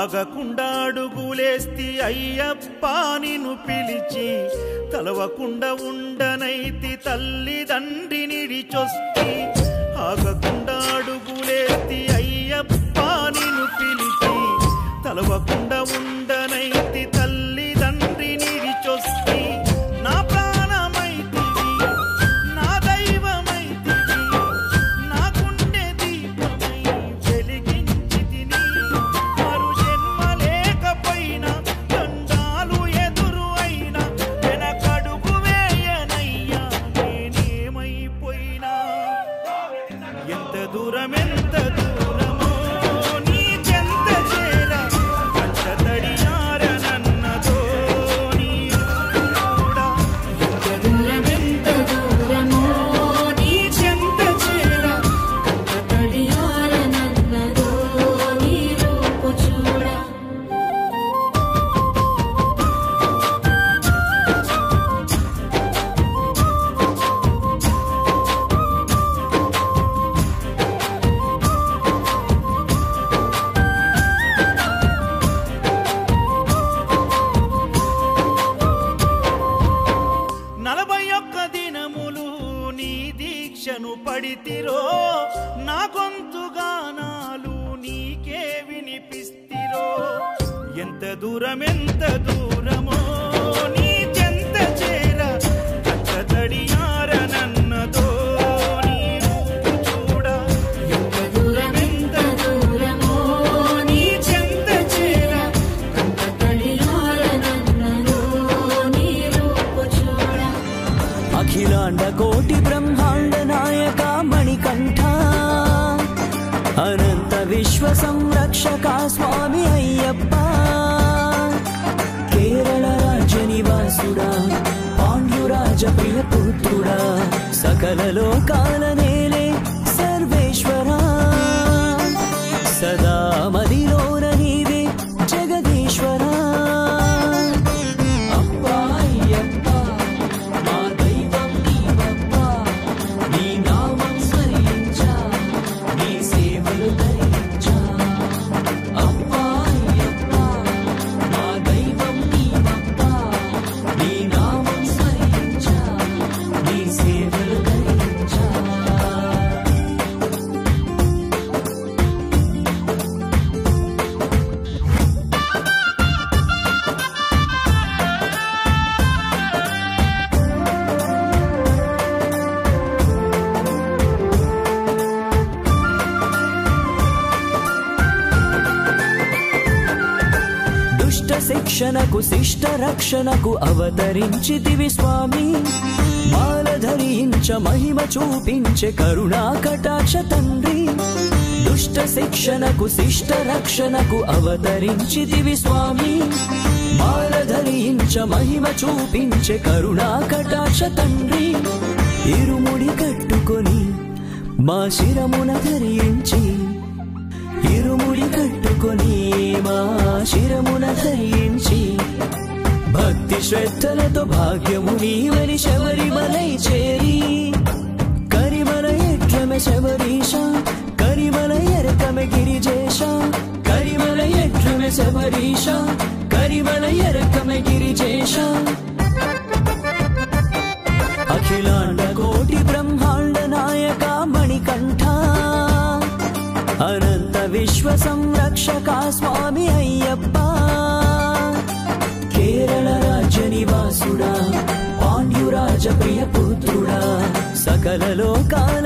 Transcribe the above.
ఆగకుండా అడుగులేస్తి అయ్యప్ప నిన్ను పిలిచి తలవకుండా ఉండనైతి తల్లిదండ్రిని నిడిచొస్తి ఆగకుండా అడుగులేస్తి అయ్యప్ప నిన్ను పిలిచి తలవకుండా ఉండనైతి తల్లిదండ్రిని నిడిచొస్తి నా ప్రాణమైతివి నా దైవమైతివి నా గుండె దీపమై వెలిగించితిని మరు జన్మ లేకపోయినా దండాలు ఎదురు అయినా వెనకడుగు వేయనయ్యా నేనేమైపోయినా ఎంత దూరం నీ చెంత చేర కంట తడియారనన్నదో నీ కూడా ఎంత దూరమో నీ చెంత చేర కంట తడియారనన్నదో నీ రూపు చూడ దీక్షను పడితిరో నా గొంతు గానాలు నీకే వినిపిస్తిరో ఎంత దూరమో నీ చెంత చేర కంట తడియారనన్నదో నీ రూపు చూడ ఎంత దూరమో నీ చెంత చేర కంట తడియారనన్నదో నీ రూపు చూడ అఖిలాండ కోటి బ్రహ్మాండ నాయక మణికంఠ అనంత విశ్వ సంరక్షక స్వామి అయ్యప్ప కేరళ రాజ్య నివాసుడా పాండ్యురాజ ప్రియ పుత్రుడా సకల లోకాల నేలే సర్వేశ్వరా సదా మదిలోన నీవే జగదీశ్వరా శిక్షణకు శిష్ట రక్షణకు అవతరించితివి స్వామి మాల ధరించ మహిమ చూపించే కరుణా కటాక్ష తండ్రి దుష్ట శిక్షణకు శిష్ట రక్షణకు అవతరించితివి స్వామి మాల ధరించ మహిమ చూపించే కరుణా కటాక్ష తండ్రి ఇరుముడి కట్టుకొని మా శిరమున ధరించి ఇరుముడి కట్టుకొని మా శిరమున ధరించి భక్తి శ్రద్ధలతో భాగ్యము నీవని శబరిమలై చేరి కరిమల ఎట్లమె శబరీష కరిమల ఎరకమె గిరిజేష కరిమల ఎట్లమె శబరీష కరిమల ఎరకమె గిరిజేష అఖిలాండ కోటి బ్రహ్మాండ నాయక మణికంఠ అనంత విశ్వ సంరక్షక స్వామి అయ్యప్ప కేరళ రాజ్య నివాసుడా పాండ్యురాజ ప్రియ పుత్రుడా సకల లోకాల